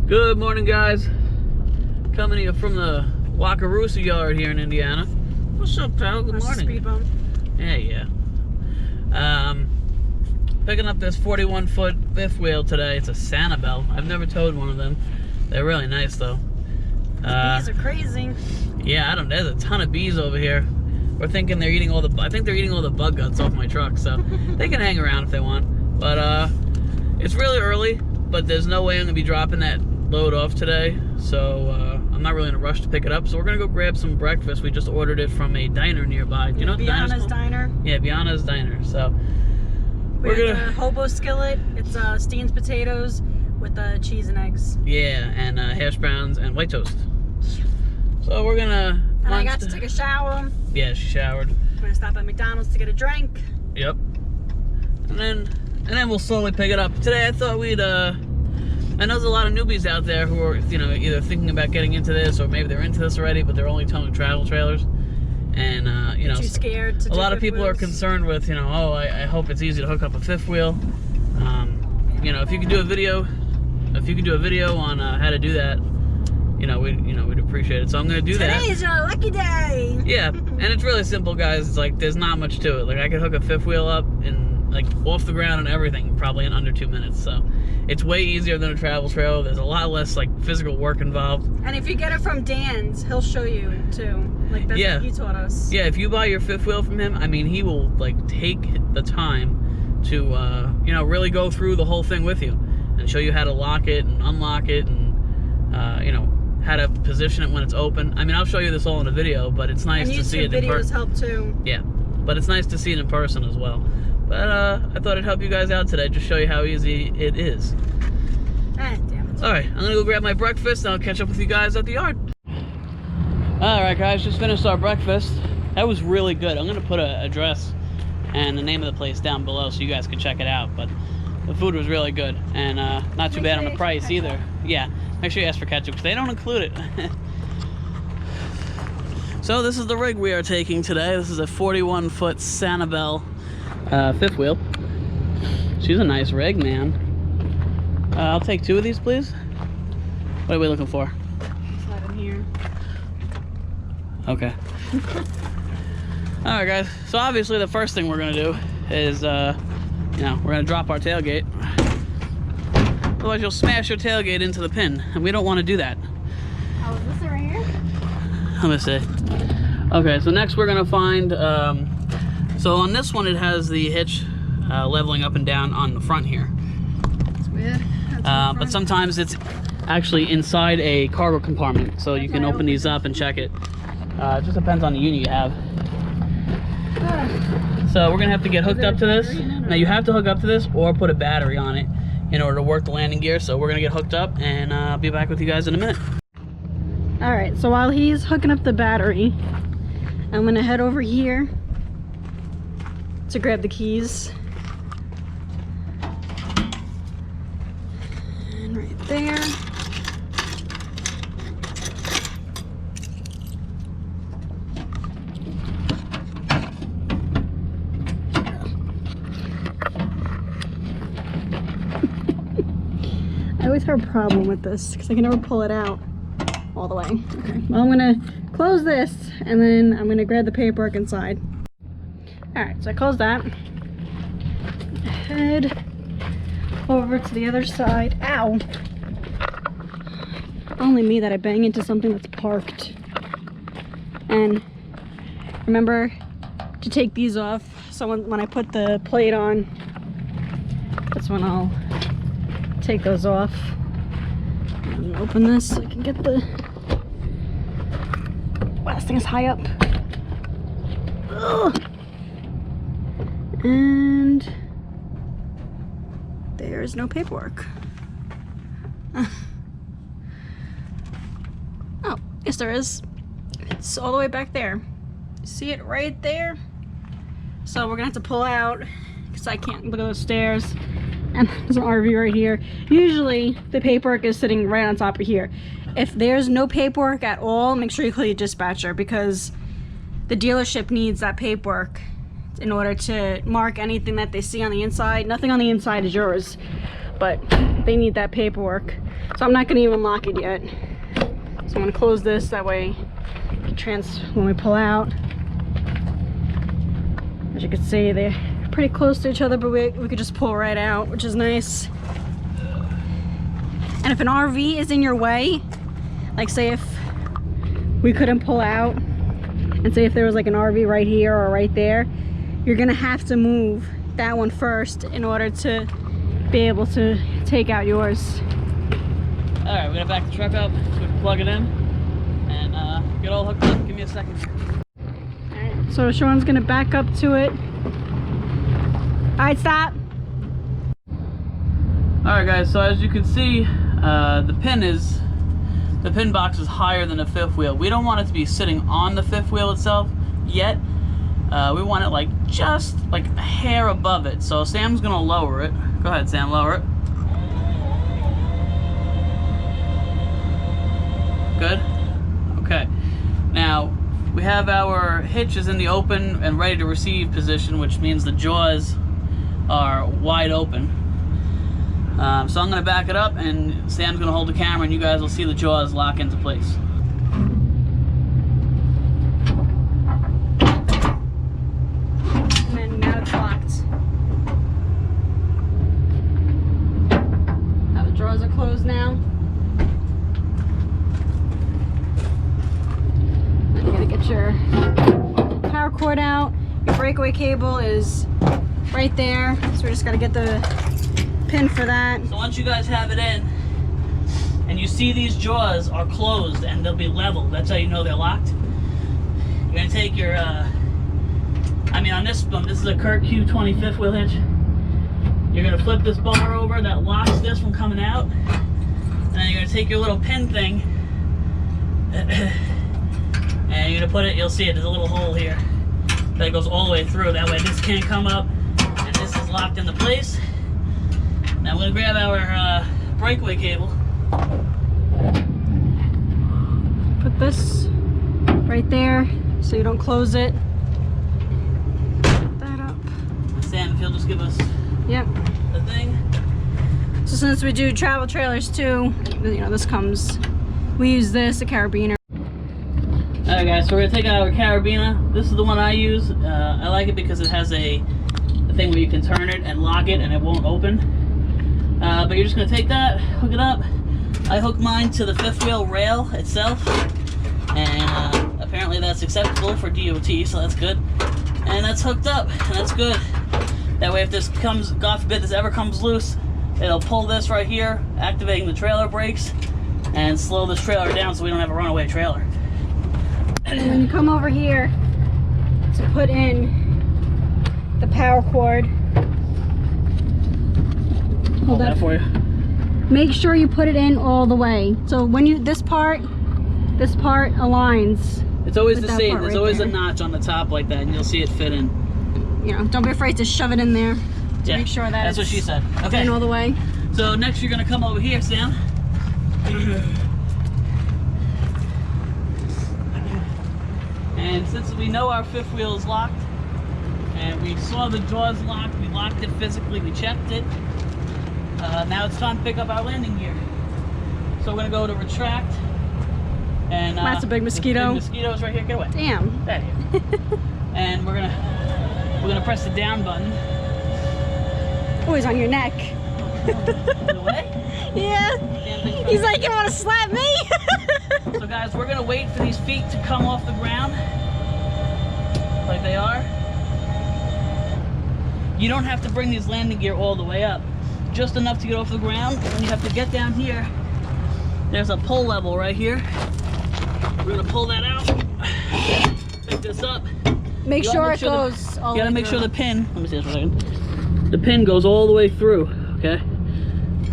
Good morning, guys. Coming to you from the Wakarusa yard here in Indiana. What's up, pal? Good morning. Speed bump. Yeah. Picking up this 41-foot fifth wheel today. It's a Sanibel. I've never towed one of them. They're really nice, though. Bees are crazy. Yeah, there's a ton of bees over here. We're thinking they're eating all the. I think they're eating all the bug guts off my truck, so they can hang around if they want. But it's really early. But there's no way I'm gonna be dropping that load off today, so I'm not really in a rush to pick it up. So we're gonna go grab some breakfast. We just ordered it from a diner nearby. Do you know what the diner's called? Diner. Yeah, Biana's Diner. So we're gonna hobo skillet. It's Steen's potatoes with cheese and eggs. Yeah, and hash browns and white toast. So we're gonna. And I got to take a shower. Yeah, she showered. I'm gonna stop at McDonald's to get a drink. Yep. And then we'll slowly pick it up. Today I thought we'd I know there's a lot of newbies out there who are, either thinking about getting into this or maybe they're into this already, but they're only towing travel trailers. And, too scared to a lot of fifth people wheels. are concerned with, oh, I hope it's easy to hook up a fifth wheel. If you could do a video, on how to do that, we'd appreciate it. So I'm going to do that. Today's your lucky day. Yeah, and it's really simple, guys. It's like, there's not much to it. Like, I could hook a fifth wheel up and, like, off the ground and everything probably in under 2 minutes. So it's way easier than a travel trailer. There's a lot less, like, physical work involved. And if you get it from Dan's, he'll show you, too. Like, that's what he taught us. Yeah, if you buy your fifth wheel from him, I mean, he will, like, take the time to, really go through the whole thing with you and show you how to lock it and unlock it and, how to position it when it's open. I mean, I'll show you this all in a video, but it's nice to see it in person. And YouTube videos help too. Yeah, but it's nice to see it in person as well. But I thought I'd help you guys out today, just show you how easy it is. Ah, damn it. All right, I'm gonna go grab my breakfast and I'll catch up with you guys at the yard. All right, guys, just finished our breakfast. That was really good. I'm gonna put an address and the name of the place down below so you guys can check it out. But the food was really good and not too bad on the price either. Yeah. Make sure you ask for ketchup because they don't include it. So this is the rig we are taking today. This is a 41-foot Sanibel fifth wheel. She's a nice rig, man. I'll take 2 of these, please. What are we looking for? Slide in here. Okay. All right, guys. So obviously the first thing we're gonna do is, we're gonna drop our tailgate. Otherwise you'll smash your tailgate into the pin, and we don't want to do that. Oh, is this it right here? Let me see. Okay, so next we're gonna find, so on this one it has the hitch leveling up and down on the front here. That's weird. But sometimes it's actually inside a cargo compartment, so you can open these up and check it. It just depends on the unit you have. So we're gonna have to get hooked up to this. Now you have to hook up to this or put a battery on it in order to work the landing gear. So we're gonna get hooked up and I'll be back with you guys in a minute. All right, so while he's hooking up the battery, I'm gonna head over here to grab the keys. And right there. I always have a problem with this because I can never pull it out all the way. Okay, well, I'm gonna close this and then I'm gonna grab the paperwork inside. All right, so I closed that. Head over to the other side. Ow! Only me that I bang into something that's parked. And remember to take these off. So when I put the plate on, that's when I'll take those off. And open this so I can get the. Wow, this thing is high up. Ugh. And there's no paperwork. Oh, yes there is. It's all the way back there. See it right there? So we're gonna have to pull out because I can't look at those stairs. And there's an RV right here. Usually the paperwork is sitting right on top of here. If there's no paperwork at all, make sure you call your dispatcher because the dealership needs that paperwork in order to mark anything that they see on the inside. Nothing on the inside is yours. but they need that paperwork. So I'm not gonna even lock it yet. So I'm gonna close this, that way when we pull out. As you can see, they're pretty close to each other, but we could just pull right out, which is nice. And if an RV is in your way, like say if we couldn't pull out, and say if there was like an RV right here or right there, you're gonna have to move that one first in order to be able to take out yours. All right, we're gonna back the truck up so we can plug it in and get all hooked up. Give me a second. All right, so Sean's gonna back up to it. All right, stop. All right, guys. So as you can see, the pin box is higher than the fifth wheel. We don't want it to be sitting on the fifth wheel itself yet. We want it like just like a hair above it. So Sam's gonna lower it. Go ahead, Sam, lower it. Good. Okay. Now we have our hitches in the open and ready to receive position, which means the jaws are wide open. So I'm going to back it up, and Sam's going to hold the camera, and you guys will see the jaws lock into place. And then now it's locked. Now the drawers are closed now. Then you gotta get your power cord out. Your breakaway cable is right there, so we just gotta get the pin for that. So once you guys have it in, and you see these jaws are closed and they'll be level, that's how you know they're locked. You're gonna take your, on this one, this is a Kurt Q20 fifth wheel hitch. You're gonna flip this bar over that locks this from coming out, and then you're gonna take your little pin thing, and you're gonna put it, you'll see it, there's a little hole here that goes all the way through. That way this can't come up, and this is locked into place. Now I'm going to grab our breakaway cable. Put this right there so you don't close it. Put that up. Sam, if you'll just give us the thing. So since we do travel trailers too, you know, this comes, we use this, a carabiner. Alright guys, so we're going to take out our carabiner. This is the one I use. I like it because it has a thing where you can turn it and lock it and it won't open. But you're just going to take that, hook it up. I hook mine to the fifth wheel rail itself, and apparently that's acceptable for DOT, so that's good. And that's hooked up, and that's good. That way if this comes, God forbid this ever comes loose, it'll pull this right here, activating the trailer brakes, and slow this trailer down so we don't have a runaway trailer. And when you come over here to put in the power cord, hold that for you. Make sure you put it in all the way. So when you, this part aligns. It's always the same. There's right always there. A notch on the top like that, and you'll see it fit in. You know, don't be afraid to shove it in there to make sure that that's what she said. Okay. In all the way. So next you're gonna come over here, Sam. And since we know our fifth wheel is locked, and we saw the jaws locked, we locked it physically, we checked it. Now it's time to pick up our landing gear. So we're gonna go to retract. And that's a big mosquito. Big mosquitoes right here. Get away. Damn. That here. And we're gonna press the down button. Oh, he's on your neck. Away? Yeah. He's like, you want to slap me? So guys, we're gonna wait for these feet to come off the ground, like they are. You don't have to bring these landing gear all the way up, just enough to get off the ground. And you have to get down here. There's a pull level right here. We're gonna pull that out, pick this up. Make sure it goes all the way through. You gotta make sure the pin, let me see this for a second. The pin goes all the way through, okay?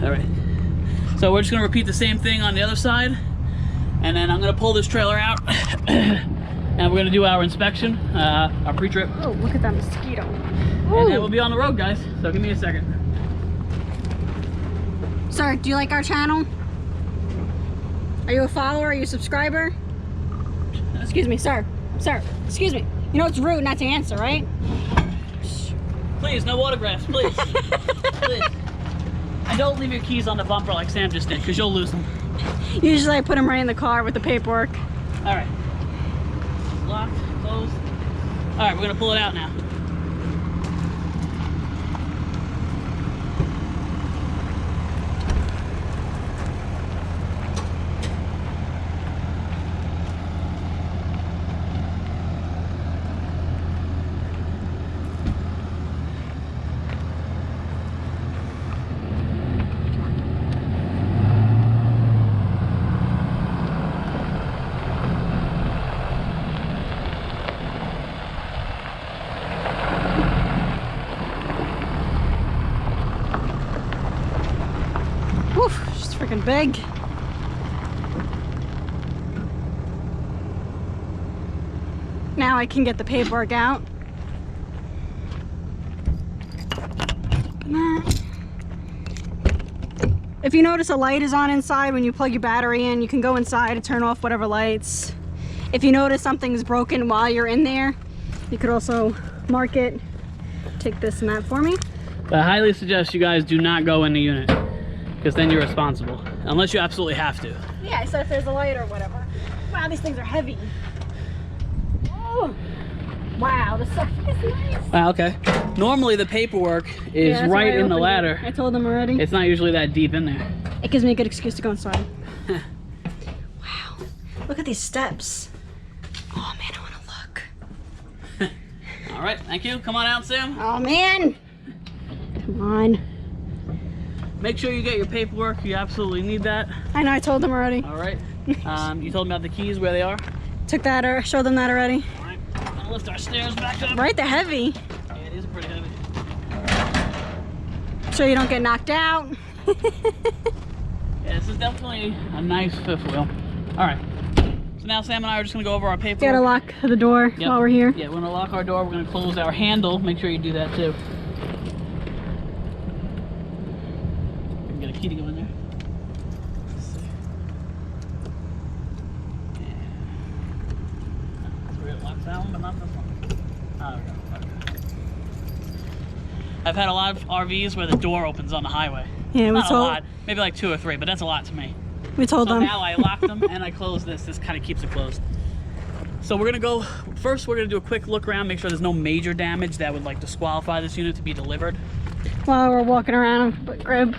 All right. So we're just gonna repeat the same thing on the other side. And then I'm gonna pull this trailer out and we're gonna do our inspection, our pre-trip. Oh, look at that mosquito. And then we'll be on the road, guys. So give me a second. Sir, do you like our channel? Are you a follower? Are you a subscriber? Excuse me, sir. Sir, excuse me. You know it's rude not to answer, right? Please, no autographs, please. Please. And don't leave your keys on the bumper like Sam just did, because you'll lose them. Usually I put them right in the car with the paperwork. All right. Locked, closed. All right, we're gonna pull it out now. Woof, she's freaking big. Now I can get the paperwork out. Open that. If you notice a light is on inside when you plug your battery in, you can go inside and turn off whatever lights. If you notice something's broken while you're in there, you could also mark it. Take this and that for me. But I highly suggest you guys do not go in the unit, because then you're responsible, unless you absolutely have to. Yeah, I said if there's a light or whatever. Wow, these things are heavy. Oh, wow, this stuff is nice. Wow, okay. Normally the paperwork is right in the ladder. I told them already. It's not usually that deep in there. It gives me a good excuse to go inside. Wow, look at these steps. Oh man, I want to look. All right, thank you. Come on out, Sam. Oh man. Come on. Make sure you get your paperwork. You absolutely need that. I know, I told them already. All right. You told them about the keys, where they are. Took that or showed them that already. All right. I'm gonna lift our stairs back up. Right, they're heavy. Yeah, it is pretty heavy. So you don't get knocked out. Yeah, this is definitely a nice fifth wheel. All right. So now Sam and I are just gonna go over our paperwork. Gotta lock the door while we're here. Yeah, we're gonna lock our door. We're gonna close our handle. Make sure you do that too. Get a key to go in there. Let's see. Yeah. That's where it locks that one, but not this one. Oh, there we go. Okay. I've had a lot of RVs where the door opens on the highway. Yeah, Not a lot, maybe like 2 or 3, but that's a lot to me. We told So them. now I lock them and I close this. This kind of keeps it closed. So we're gonna go, first we're gonna do a quick look around, make sure there's no major damage that would like disqualify this unit to be delivered. While we're walking around, grab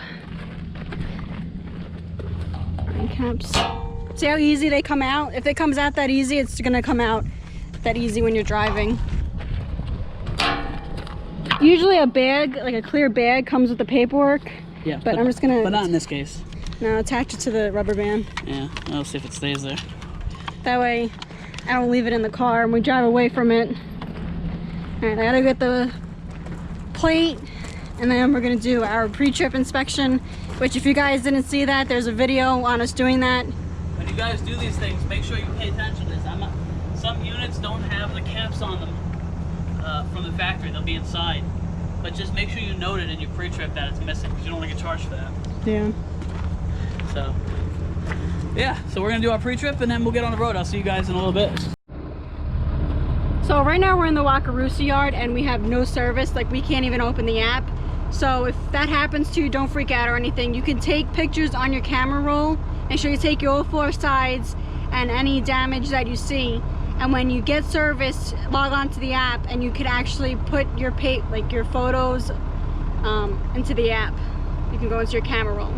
caps. See how easy they come out? If it comes out that easy, it's gonna come out that easy when you're driving. Usually a bag, like a clear bag, comes with the paperwork. Yeah, but I'm just gonna... But not in this case. No, attach it to the rubber band. Yeah, I'll see if it stays there. That way, I don't leave it in the car and we drive away from it. Alright, I gotta get the plate, and then we're gonna do our pre-trip inspection, which if you guys didn't see that, there's a video on us doing that. When you guys do these things, make sure you pay attention to this. Some units don't have the caps on them from the factory. They'll be inside. But just make sure you note it in your pre-trip that it's missing, because you don't want to get charged for that. Yeah. So, yeah. So we're going to do our pre-trip, and then we'll get on the road. I'll see you guys in a little bit. So right now we're in the Wakarusa yard, and we have no service. Like, we can't even open the app. So if that happens to you, don't freak out or anything. You can take pictures on your camera roll. Make sure you take your all 4 sides and any damage that you see. And when you get service, log on to the app, and you can actually put your your photos into the app. You can go into your camera roll.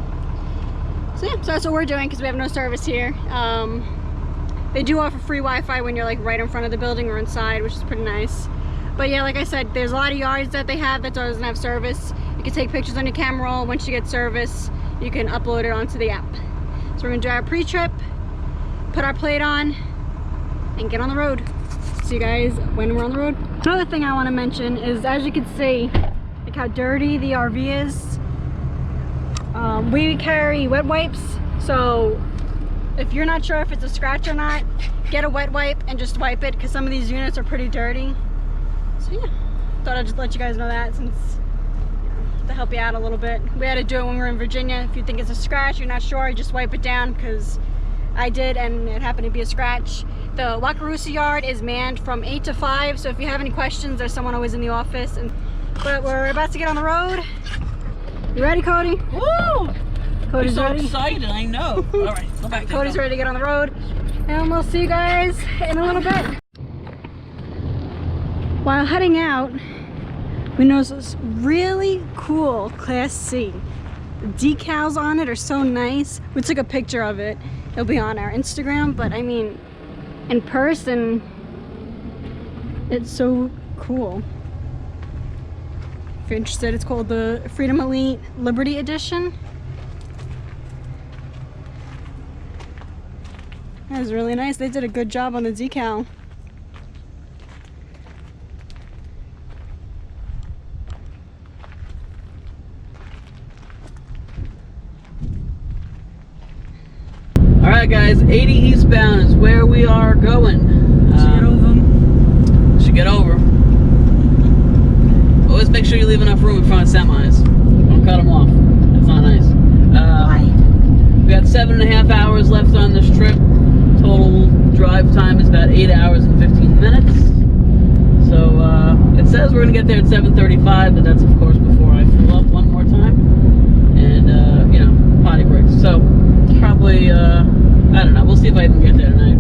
So yeah, so that's what we're doing because we have no service here. They do offer free Wi-Fi when you're like right in front of the building or inside, which is pretty nice. But yeah, like I said, there's a lot of yards that they have that doesn't have service. You can take pictures on your camera roll. Once you get service, you can upload it onto the app. So we're gonna do our pre-trip, put our plate on, and get on the road. See you guys when we're on the road. Another thing I want to mention is, as you can see, like how dirty the RV is. We carry wet wipes, so if you're not sure if it's a scratch or not, get a wet wipe and just wipe it, because some of these units are pretty dirty. So yeah, thought I'd just let you guys know that, since, you know, to help you out a little bit. We had to do it when we were in Virginia. If you think it's a scratch, you're not sure, just wipe it down, because I did and it happened to be a scratch. The Wakarusa yard is manned from 8 to 5, so if you have any questions, there's someone always in the office. But we're about to get on the road. You ready, Cody? Woo! Cody's I'm so ready. excited, I know. All right, go back. Cody's ready to get on the road, and we'll see you guys in a little bit. While heading out, we noticed this really cool Class C. The decals on it are so nice. We took a picture of it. It'll be on our Instagram, but I mean, in person, it's so cool. If you're interested, it's called the Freedom Elite Liberty Edition. That was really nice. They did a good job on the decal. Alright guys, 80 eastbound is where we are going. Should get over. Always make sure you leave enough room in front of semis. Don't cut them off. That's not nice. We got 7.5 hours left on this trip. Total drive time is about 8 hours and 15 minutes. So it says we're going to get there at 7:35, but that's of course before I fill up one more time. And, you know, potty breaks. So probably, I don't know. We'll see if I can get there tonight.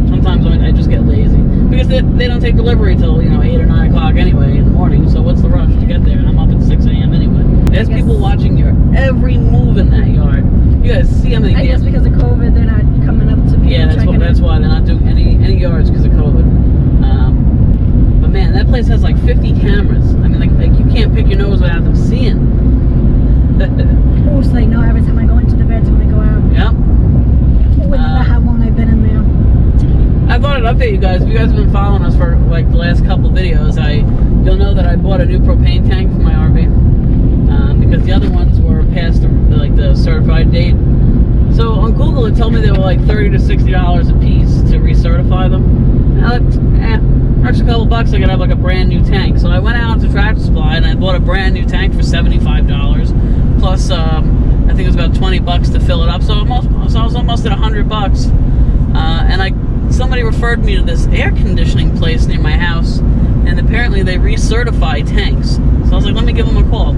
Sometimes I just get lazy. Because they don't take delivery till, you know, 8 or 9 o'clock anyway in the morning. So what's the rush to get there? And I'm up at 6 a.m. anyway. There's people watching your every move in that yard. You guys see how many people... I guess because of COVID, they're not coming up to people. Yeah, that's why they're not doing any yards because of COVID. But man, that place has like 50 cameras. I mean, like you can't pick your nose without them seeing. Oh, so they know every time I go into the bedroom, they go out. Yep. Wonder how long I've been in there. I thought I'd update you guys. If you guys have been following us for like the last couple videos, you'll know that I bought a new propane tank for my RV because the other ones were past the certified date. So on Google, it told me they were like $30 to $60 a piece to recertify them. Extra couple bucks, I could have like a brand new tank. So I went out to Tractor Supply and I bought a brand new tank for $75. Plus, I think it was about 20 bucks to fill it up. So I was almost at 100 bucks. And somebody referred me to this air conditioning place near my house, and apparently they recertify tanks. So I was like, let me give them a call.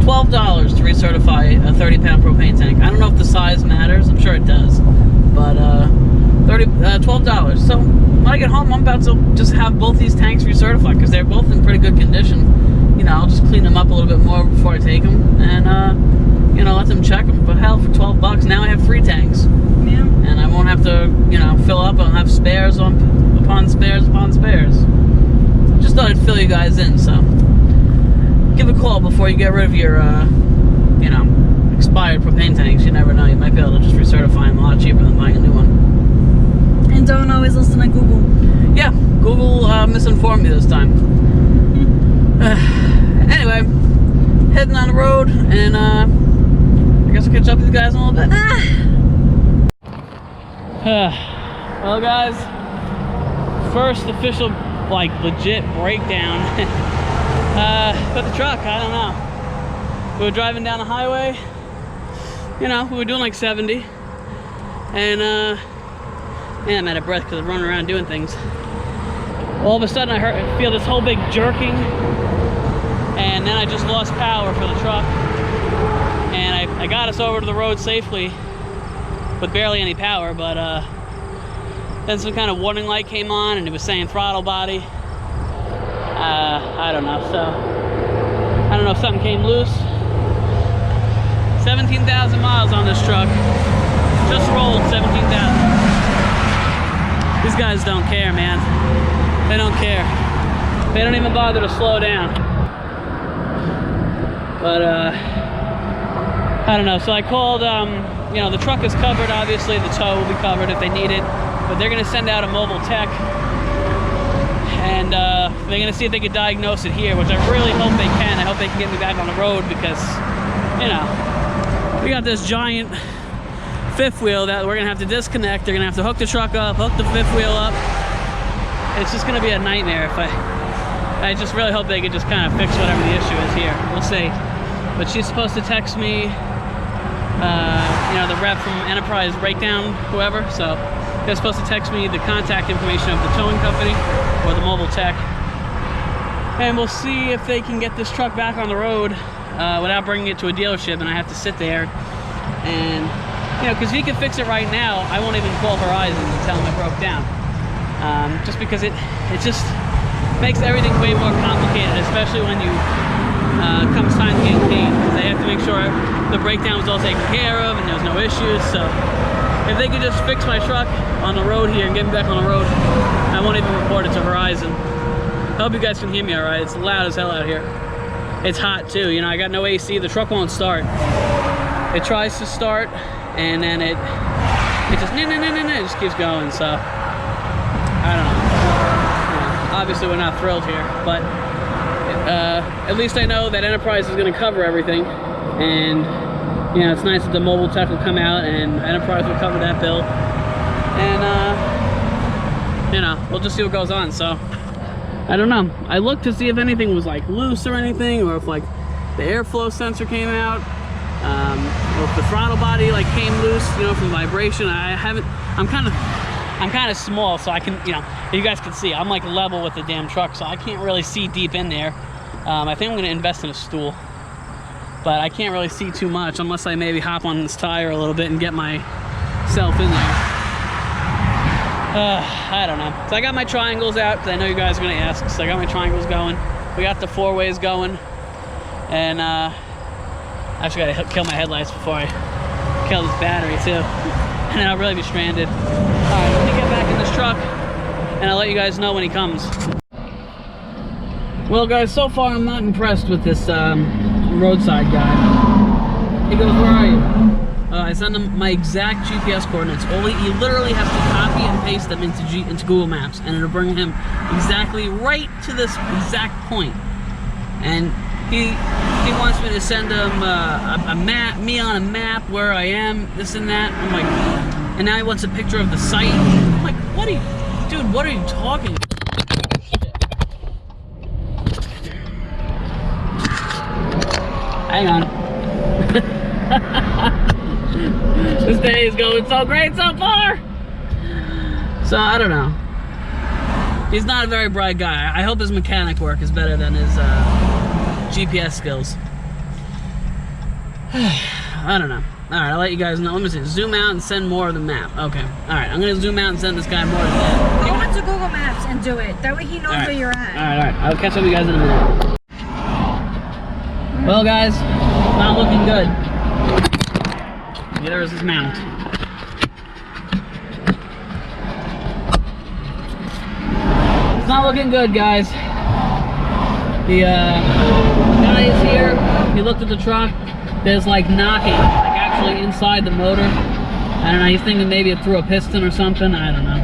$12 to recertify a 30-pound propane tank. I don't know if the size matters. I'm sure it does. But $12. So when I get home, I'm about to just have both these tanks recertified because they're both in pretty good condition. You know, I'll just clean them up a little bit more before I take them, and you know, let them check them. But hell, for 12 bucks, now I have 3 tanks. Yeah. And I won't have to, you know, fill up. I'll have spares upon spares upon spares. Just thought I'd fill you guys in, so give a call before you get rid of your, you know, expired propane tanks. You never know. You might be able to just recertify them a lot cheaper than buying a new one. And don't always listen to Google. Yeah, Google misinformed me this time. Anyway, heading on the road, and I guess I'll catch up with you guys in a little bit. Well guys, first official like legit breakdown with the truck. I don't know, we were driving down the highway, you know, we were doing like 70, and man, I'm out of breath because I'm running around doing things. All of a sudden I feel this whole big jerking, and then I just lost power for the truck, and I got us over to the road safely with barely any power, but then some kind of warning light came on and it was saying throttle body. I don't know, so I don't know if something came loose. 17,000 miles on this truck. Just rolled 17,000. These guys don't care, man. They don't care. They don't even bother to slow down. But I don't know, so I called, you know, the truck is covered, obviously, the tow will be covered if they need it, but they're gonna send out a mobile tech, and they're gonna see if they can diagnose it here, which I really hope they can. I hope they can get me back on the road because, you know, we got this giant fifth wheel that we're gonna have to disconnect. They're gonna have to hook the truck up, hook the fifth wheel up. It's just gonna be a nightmare if I just really hope they could just kind of fix whatever the issue is here. We'll see. But she's supposed to text me, you know, the rep from Enterprise Breakdown, whoever. So they're supposed to text me the contact information of the towing company or the mobile tech. And we'll see if they can get this truck back on the road without bringing it to a dealership, and I have to sit there and, you know, because if he can fix it right now, I won't even call Horizon and tell him it broke down. Just because it just makes everything way more complicated, especially when you comes time to get paid, because they have to make sure the breakdown was all taken care of and there's no issues. So if they could just fix my truck on the road here and get me back on the road, I won't even report it to Horizon. I hope you guys can hear me all right. It's loud as hell out here. It's hot too, you know, I got no AC, the truck won't start. It tries to start and then it just it just keeps going. So I don't know. You know, obviously we're not thrilled here, but at least I know that Enterprise is going to cover everything, and you know, it's nice that the mobile tech will come out and Enterprise will cover that bill, and you know, we'll just see what goes on. So I don't know. I looked to see if anything was like loose or anything, or if like the airflow sensor came out, or if the throttle body like came loose, you know, from vibration. I haven't. I'm kind of small, so I can, you know, you guys can see I'm like level with the damn truck, so I can't really see deep in there. I think I'm going to invest in a stool, but I can't really see too much unless I maybe hop on this tire a little bit and get myself in there. I don't know. So I got my triangles out, because I know you guys are going to ask, so I got my triangles going. We got the 4-ways going, and I actually got to kill my headlights before I kill this battery too, and then I'll really be stranded. Alright, let me get back in this truck, and I'll let you guys know when he comes. Well guys, so far I'm not impressed with this roadside guy. He goes, where are you? I send him my exact GPS coordinates. He literally has to copy and paste them into Google Maps, and it'll bring him exactly right to this exact point. And he wants me to send him a map, me on a map where I am, this and that. I'm like, and now he wants a picture of the site. I'm like, what are you, dude, what are you talking about? Hang on. This day is going so great so far. So I don't know. He's not a very bright guy. I hope his mechanic work is better than his GPS skills. I don't know. Alright, I'll let you guys know. Let me see. Zoom out and send more of the map. Okay. Alright, I'm going to zoom out and send this guy more of the map. Go into Google Maps and do it. That way he knows where you're at. Alright. I'll catch up with you guys in a minute. Well, guys, not looking good. There's his mount. It's not looking good, guys. The guy is here. He looked at the truck. There's like knocking, like actually inside the motor. I don't know. He's thinking maybe it threw a piston or something. I don't know.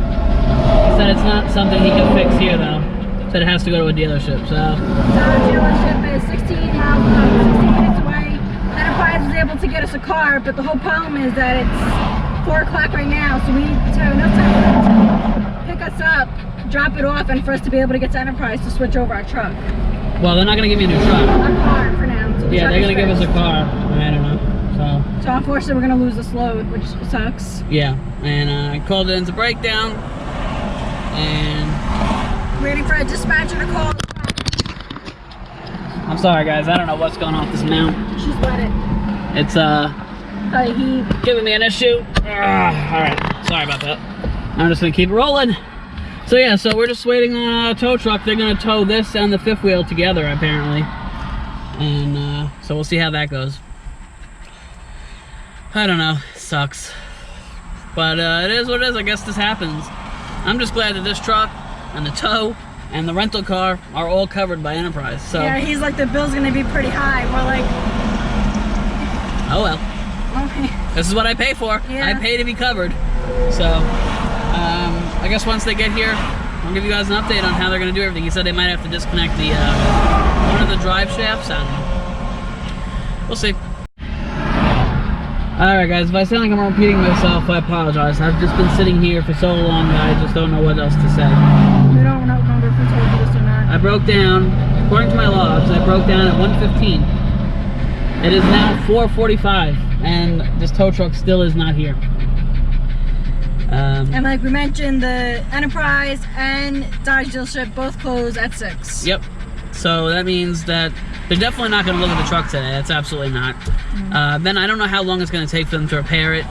He said it's not something he can fix here, though. Said it has to go to a dealership. So our dealership is 16 minutes away. Enterprise was able to get us a car, but the whole problem is that it's 4 o'clock right now, so we need to have enough time to pick us up, drop it off, and for us to be able to get to Enterprise to switch over our truck. well, they're not gonna give me a new truck. A car for now. So yeah, they're gonna give us a car. I don't know. So unfortunately, we're gonna lose this load, which sucks. Yeah, and I called it into breakdown, and waiting for a dispatcher to call. I'm sorry guys, I don't know what's going on with this mount. She's let it. It's giving me an issue. Alright, sorry about that. I'm just gonna keep it rolling. So yeah, so we're just waiting on a tow truck. They're gonna tow this and the fifth wheel together apparently. And so we'll see how that goes. I don't know, sucks. But it is what it is, I guess this happens. I'm just glad that this truck and the tow and the rental car are all covered by Enterprise. So yeah, he's like, the bill's gonna be pretty high. We're like, oh well. Okay. This is what I pay for. Yeah. I pay to be covered. So I guess once they get here, I'll give you guys an update on how they're gonna do everything. He said they might have to disconnect the one of the drive shafts. I don't know. We'll see. Alright guys, if I sound like I'm repeating myself, I apologize. I've just been sitting here for so long that I just don't know what else to say. We don't remember if we told you this or not. I broke down, according to my logs, I broke down at 1:15. It is now 4:45, and this tow truck still is not here. And like we mentioned, the Enterprise and Dodge dealership both close at 6. Yep. So that means that They're definitely not going to look at the truck today. That's absolutely not. Then I don't know how long it's going to take for them to repair it.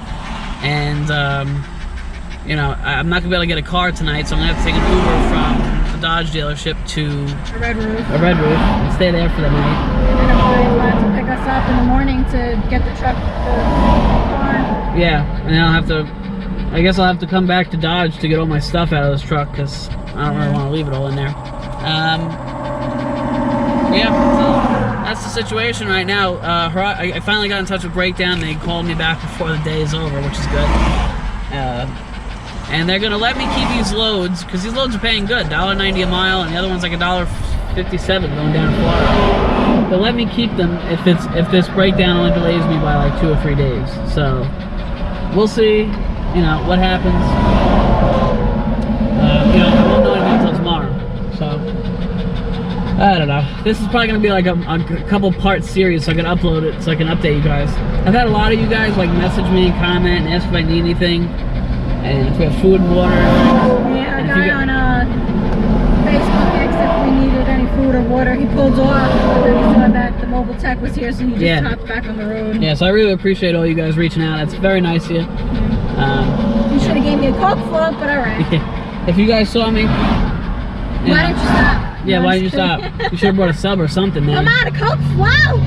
And, you know, I'm not going to be able to get a car tonight, so I'm going to have to take an Uber from the Dodge dealership to A Red Roof. and stay there for the night. And I'm going to pick us up in the morning to get the truck to the barn. Yeah, and then I'll have to, I guess I'll have to come back to Dodge to get all my stuff out of this truck because I don't really want to leave it all in there. Yeah, so that's the situation right now. I finally got in touch with Breakdown. They called me back before the day is over, which is good. And they're gonna let me keep these loads because these loads are paying good, $1.90 a mile, and the other one's like $1.57 going down to Florida. They'll let me keep them if this breakdown only delays me by like 2 or 3 days. So we'll see, you know, what happens. You know, I won't know anything until tomorrow. So I don't know. This is probably gonna be like a couple part series, so I can upload it, so I can update you guys. I've had a lot of you guys like message me and comment and ask if I need anything. And if we have food and water. Yeah, a guy on Facebook asked if we needed any food or water. He pulled off, but then he saw that the mobile tech was here, so he just hopped back on the road. Yeah, so I really appreciate all you guys reaching out. That's very nice of you. You should have gave me a Coke float, but alright. Yeah. If you guys saw me... Why didn't you stop? Yeah, why didn't you stop? You should have brought a sub or something, man. Come on, a Coke float!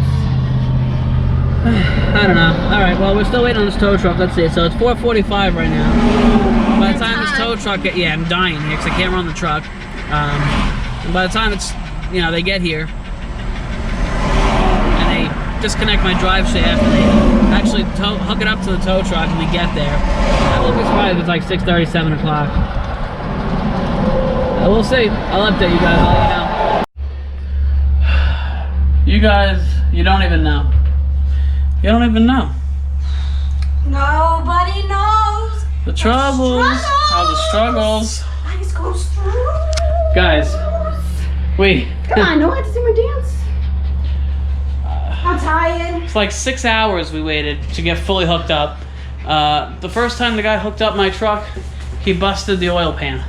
I don't know. Alright, well, we're still waiting on this tow truck. Let's see. So it's 4:45 right now. By the time this tow truck... Yeah, I'm dying here because I can't run the truck. And by the time it's... You know, they get here... And they disconnect my drive shaft and they actually hook it up to the tow truck and we get there. I won't be surprised if it's like 6:30, 7 o'clock. We'll see. I'll update you guys. I'll let you know. You guys, you don't even know. You don't even know. Nobody knows The troubles. How the struggles. Life goes through. Guys, wait. Come on, no, I have to see my dance. I'm tired. It's like 6 hours we waited to get fully hooked up. The first time the guy hooked up my truck, he busted the oil pan.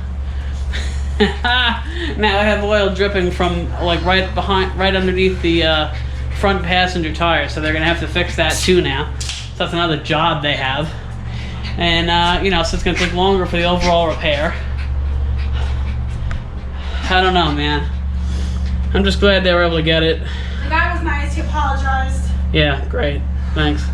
Now I have oil dripping from like right underneath the front passenger tire, so they're gonna have to fix that too now. So that's another job they have, and you know, so it's gonna take longer for the overall repair. I don't know, man. I'm just glad they were able to get it. The guy was nice. He apologized. Yeah, great. Thanks.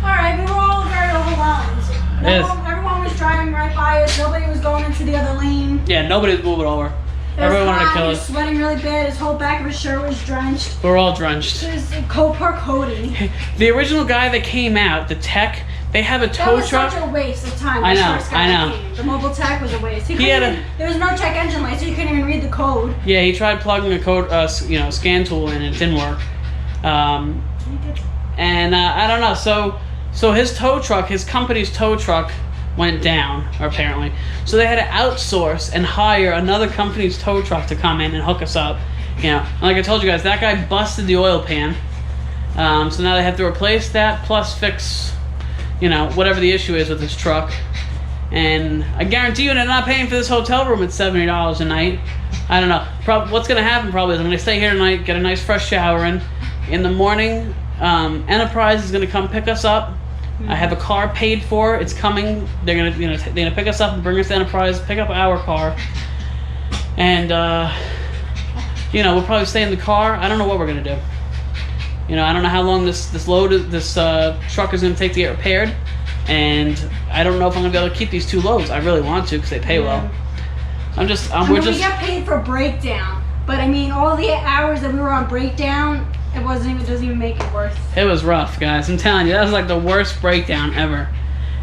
All right, we were all very overwhelmed. Yes. Everyone was driving right by us. Nobody was going into the other lane. Yeah, nobody's moving over. Everyone wanted to kill He was us. sweating really bad. His whole back of his shirt was drenched. We're all drenched. His coat, poor Cody. The original guy that came out, the tech, they have a tow truck. That was such a waste of time. I the know, first guy I know. that came. The mobile tech was a waste. There was no check engine light, so you couldn't even read the code. Yeah, he tried plugging a code, you know, scan tool in, and it didn't work. And I don't know. So his tow truck, his company's tow truck, went down apparently. So they had to outsource and hire another company's tow truck to come in and hook us up. You know, and like I told you guys, that guy busted the oil pan. So now they have to replace that plus fix, you know, whatever the issue is with this truck. And I guarantee you they're not paying for this hotel room at $70 a night. I don't know. What's going to happen probably is I'm going to stay here tonight, get a nice fresh shower in the morning. Enterprise is going to come pick us up. I have a car paid for. It's coming. They're gonna pick us up and bring us to Enterprise, pick up our car, and you know, we'll probably stay in the car. I don't know what we're gonna do. You know, I don't know how long this truck is gonna take to get repaired, and I don't know if I'm gonna be able to keep these two loads. I really want to because they pay well. We get paid for breakdown, but I mean, all the hours that we were on breakdown. It doesn't even make it worse. It was rough, guys. I'm telling you, that was like the worst breakdown ever.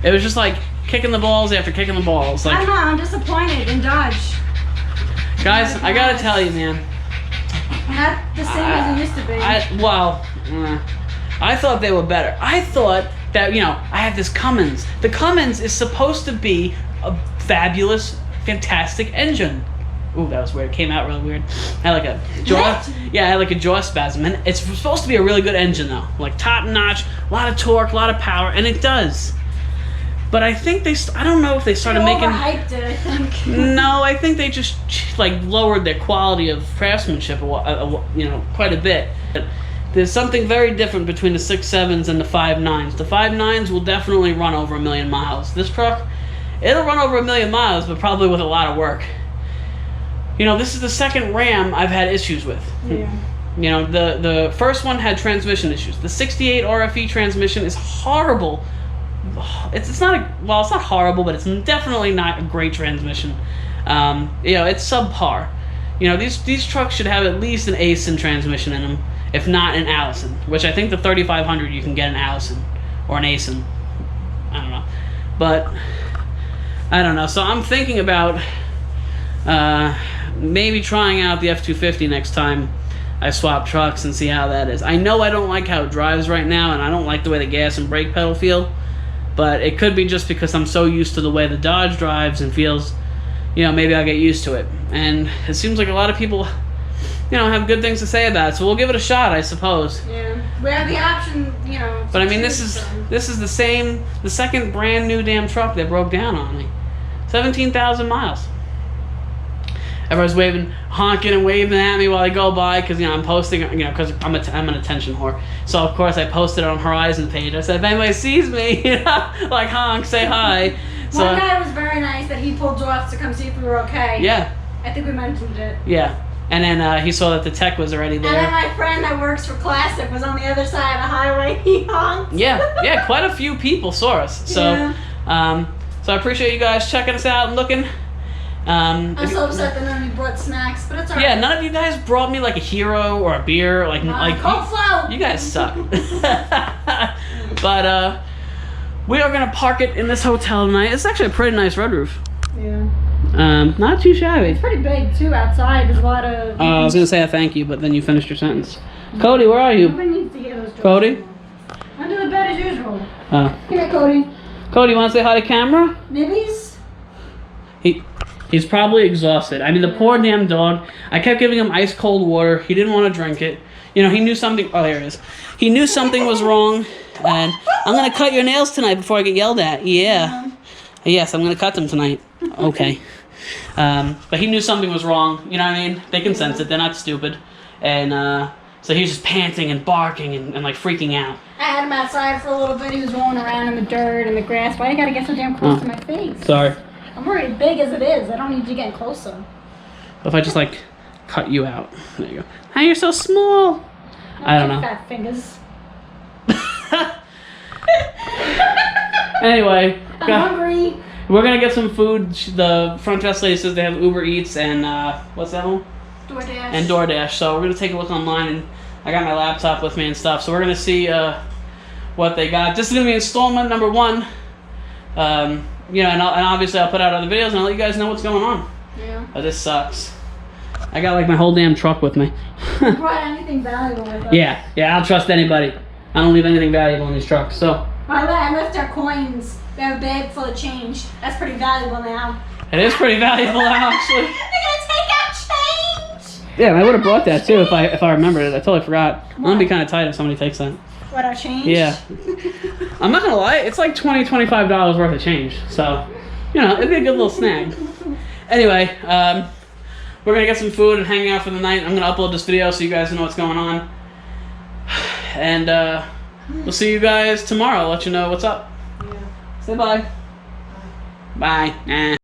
It was just like kicking the balls after kicking the balls. Like, I don't know, I'm disappointed in Dodge. Guys, I gotta tell you, man. Not the same as it used to be. I thought they were better. I thought that, you know, I have this Cummins. The Cummins is supposed to be a fabulous, fantastic engine. Ooh, that was weird. It came out really weird. I had like a jaw. Yeah, I had like a jaw spasm. And it's supposed to be a really good engine though. Like top notch, a lot of torque, a lot of power, and it does. But I think I don't know if they started making... overhyped it, I think. No, I think they just, like, lowered their quality of craftsmanship, you know, quite a bit. There's something very different between the 6.7s and the 5.9s. The 5.9s will definitely run over 1 million miles. This truck, it'll run over 1 million miles, but probably with a lot of work. You know, this is the second Ram I've had issues with. Yeah. You know, the first one had transmission issues. The 68 RFE transmission is horrible. It's not well, it's not horrible, but it's definitely not a great transmission. You know, it's subpar. You know, these trucks should have at least an Aisin transmission in them, if not an Allison, which I think the 3500 you can get an Allison or an Aisin. I don't know, but I don't know. So I'm thinking about maybe trying out the F250 next time I swap trucks and see how that is. I know I don't like how it drives right now, and I don't like the way the gas and brake pedal feel, but it could be just because I'm so used to the way the Dodge drives and feels, you know, maybe I'll get used to it. And it seems like a lot of people, you know, have good things to say about it, so we'll give it a shot, I suppose. Yeah, we have the option, you know. But I mean, this is the second brand new damn truck that broke down on me. 17,000 miles. Everyone's waving, honking and waving at me while I go by because, you know, I'm posting, you know, because I'm an attention whore. So, of course, I posted it on Horizon page. I said, if anybody sees me, you know, like, honk, say hi. So, one guy was very nice that he pulled you off to come see if we were okay. Yeah. I think we mentioned it. Yeah. And then he saw that the tech was already there. And then my friend that works for Classic was on the other side of the highway. He honked. Yeah, quite a few people saw us. So, Yeah. So I appreciate you guys checking us out and looking. I'm so upset that none of you brought snacks, but it's alright. Yeah, none of you guys brought me like a hero or a beer, like Cold flow. You guys suck. But we are gonna park it in this hotel tonight. It's actually a pretty nice red roof. Yeah. Not too shabby. It's pretty big too outside. There's a lot of. I was gonna say a thank you, but then you finished your sentence. Cody, where are you? Nobody needs to hear those jokes. Cody? Under the bed as usual. Oh. Here, Cody. Cody, you want to say hi to camera? Nibbies? He's probably exhausted. I mean, the poor damn dog. I kept giving him ice cold water. He didn't want to drink it. You know, he knew something. Oh, there it is. He knew something was wrong. And I'm gonna cut your nails tonight before I get yelled at. Yeah. Yes, I'm gonna cut them tonight. Okay. But he knew something was wrong. You know what I mean? They can sense it. They're not stupid. And so he was just panting and barking and like freaking out. I had him outside for a little bit. He was rolling around in the dirt and the grass. Why you gotta get so damn close to my face? Sorry. I'm already big as it is. I don't need you getting closer. If I just like cut you out. There you go. How you're so small? I don't know. Fat fingers. Anyway, I'm hungry. we're gonna get some food. The front desk lady says they have Uber Eats and what's that one? DoorDash. And DoorDash. So we're gonna take a look online, and I got my laptop with me and stuff. So we're gonna see what they got. This is gonna be installment number 1. You know, and obviously I'll put out other videos and I'll let you guys know what's going on. Yeah. Oh, this sucks. I got like my whole damn truck with me. You brought anything valuable with us? Yeah, I'll trust anybody. I don't leave anything valuable in these trucks. So. I left our coins. We have a bag full of change. That's pretty valuable now. It is pretty valuable now, actually. They're gonna take out change. Yeah, I would have brought that too if I remembered it. I totally forgot. I'm gonna be kind of tight if somebody takes that. What, our change? Yeah. I'm not gonna lie, it's like $20, $25 worth of change. So, you know, it'd be a good little snag. Anyway, we're gonna get some food and hang out for the night. I'm gonna upload this video so you guys know what's going on. And we'll see you guys tomorrow. I'll let you know what's up. Yeah. Say bye. Bye.